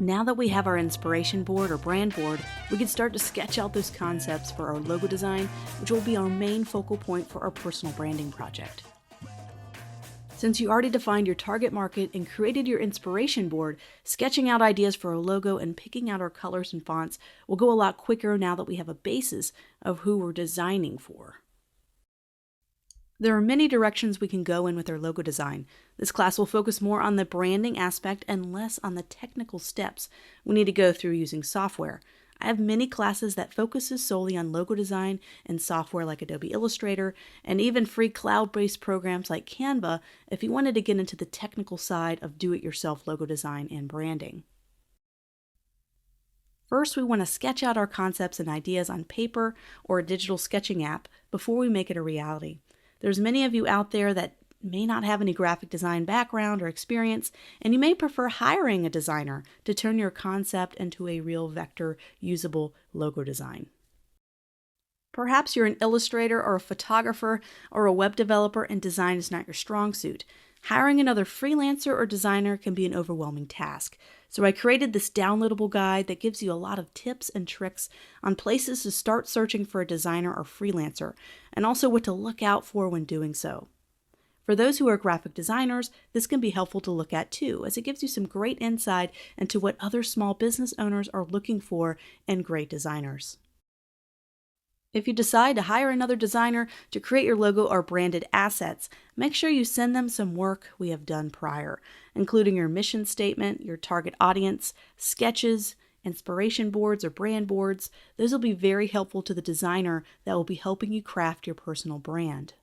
Now that we have our inspiration board or brand board, we can start to sketch out those concepts for our logo design, which will be our main focal point for our personal branding project. Since you already defined your target market and created your inspiration board, sketching out ideas for a logo and picking out our colors and fonts will go a lot quicker now that we have a basis of who we're designing for. There are many directions we can go in with our logo design. This class will focus more on the branding aspect and less on the technical steps we need to go through using software. I have many classes that focuses solely on logo design and software like Adobe Illustrator, and even free cloud-based programs like Canva if you wanted to get into the technical side of do-it-yourself logo design and branding. First, we want to sketch out our concepts and ideas on paper or a digital sketching app before we make it a reality. There's many of you out there that may not have any graphic design background or experience, and you may prefer hiring a designer to turn your concept into a real vector usable logo design. Perhaps you're an illustrator or a photographer or a web developer and design is not your strong suit. Hiring another freelancer or designer can be an overwhelming task. So I created this downloadable guide that gives you a lot of tips and tricks on places to start searching for a designer or freelancer, and also what to look out for when doing so. For those who are graphic designers, this can be helpful to look at too, as it gives you some great insight into what other small business owners are looking for in great designers. If you decide to hire another designer to create your logo or branded assets, make sure you send them some work we have done prior, including your mission statement, your target audience, sketches, inspiration boards or brand boards. Those will be very helpful to the designer that will be helping you craft your personal brand.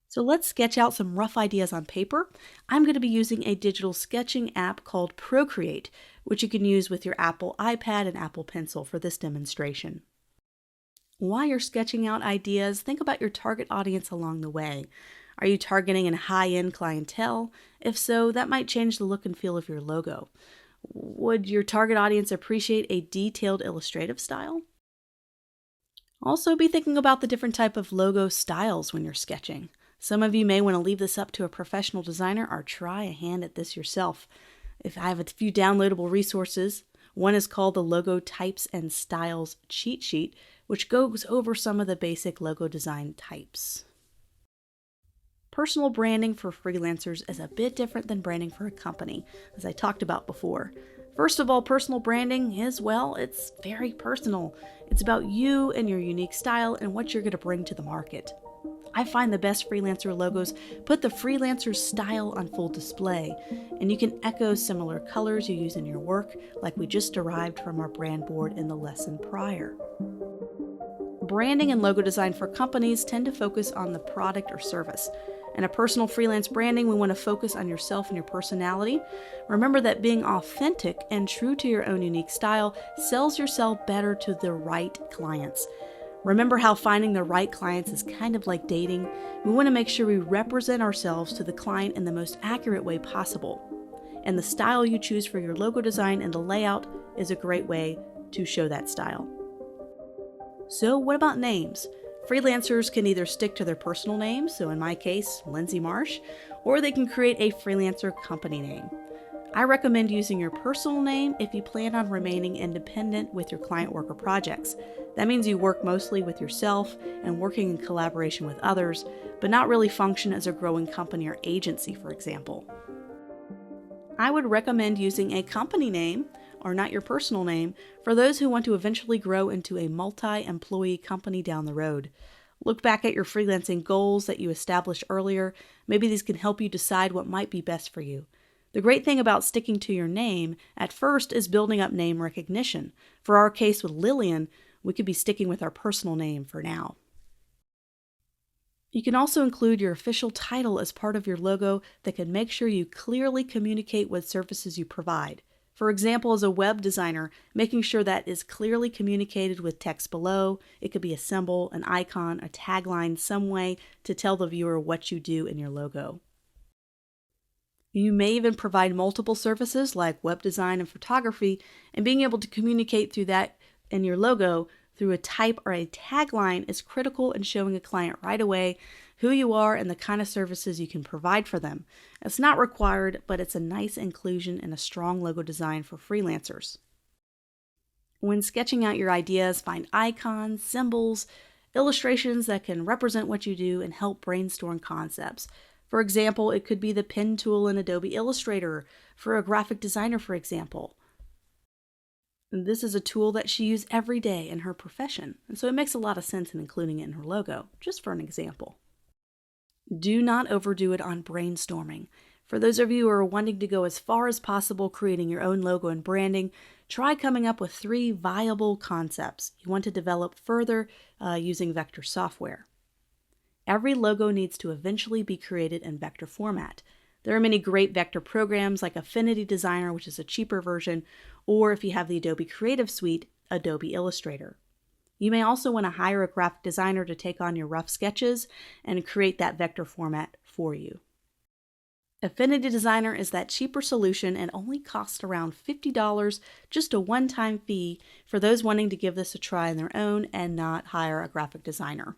So let's sketch out some rough ideas on paper. I'm going to be using a digital sketching app called Procreate, which you can use with your Apple iPad and Apple Pencil for this demonstration. While you're sketching out ideas, think about your target audience along the way. Are you targeting a high-end clientele? If so, that might change the look and feel of your logo. Would your target audience appreciate a detailed illustrative style? Also, be thinking about the different type of logo styles when you're sketching. Some of you may want to leave this up to a professional designer or try a hand at this yourself. If I have a few downloadable resources, one is called the Logo Types and Styles Cheat Sheet, which goes over some of the basic logo design types. Personal branding for freelancers is a bit different than branding for a company, as I talked about before. First of all, personal branding is, well, it's very personal. It's about you and your unique style and what you're going to bring to the market. I find the best freelancer logos put the freelancer's style on full display, and you can echo similar colors you use in your work, like we just derived from our brand board in the lesson prior. Branding and logo design for companies tend to focus on the product or service. In a personal freelance branding, we want to focus on yourself and your personality. Remember that being authentic and true to your own unique style sells yourself better to the right clients. Remember how finding the right clients is kind of like dating. We want to make sure we represent ourselves to the client in the most accurate way possible. And the style you choose for your logo design and the layout is a great way to show that style. So what about names? Freelancers can either stick to their personal names, so in my case, Lindsay Marsh, or they can create a freelancer company name. I recommend using your personal name if you plan on remaining independent with your client work or projects. That means you work mostly with yourself and working in collaboration with others, but not really function as a growing company or agency, for example. I would recommend using a company name, or not your personal name, for those who want to eventually grow into a multi-employee company down the road. Look back at your freelancing goals that you established earlier. Maybe these can help you decide what might be best for you. The great thing about sticking to your name at first is building up name recognition. For our case with Lillian, we could be sticking with our personal name for now. You can also include your official title as part of your logo that can make sure you clearly communicate what services you provide. For example, as a web designer, making sure that is clearly communicated with text below. It could be a symbol, an icon, a tagline, some way to tell the viewer what you do in your logo. You may even provide multiple services like web design and photography, and being able to communicate through that in your logo through a type or a tagline is critical in showing a client right away who you are and the kind of services you can provide for them. It's not required, but it's a nice inclusion in a strong logo design for freelancers. When sketching out your ideas, find icons, symbols, illustrations that can represent what you do and help brainstorm concepts. For example, it could be the pen tool in Adobe Illustrator for a graphic designer, for example. And this is a tool that she uses every day in her profession, and so it makes a lot of sense in including it in her logo, just for an example. Do not overdo it on brainstorming. For those of you who are wanting to go as far as possible creating your own logo and branding, try coming up with 3 viable concepts you want to develop further using vector software. Every logo needs to eventually be created in vector format. There are many great vector programs like Affinity Designer, which is a cheaper version, or if you have the Adobe Creative Suite, Adobe Illustrator. You may also want to hire a graphic designer to take on your rough sketches and create that vector format for you. Affinity Designer is that cheaper solution and only costs around $50, just a one-time fee for those wanting to give this a try on their own and not hire a graphic designer.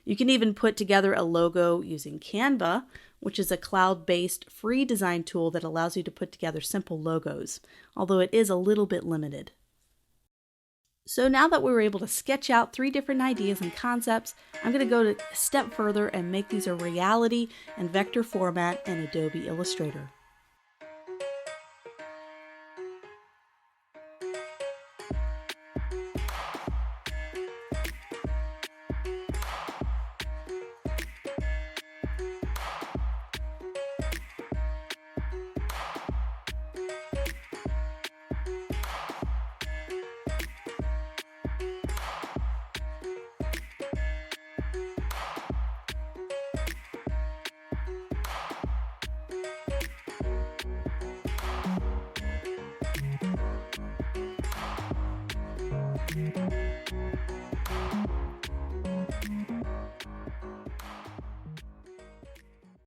You can even put together a logo using Canva, which is a cloud-based free design tool that allows you to put together simple logos, although it is a little bit limited. So now that we were able to sketch out 3 different ideas and concepts, I'm going to go a step further and make these a reality in vector format in Adobe Illustrator.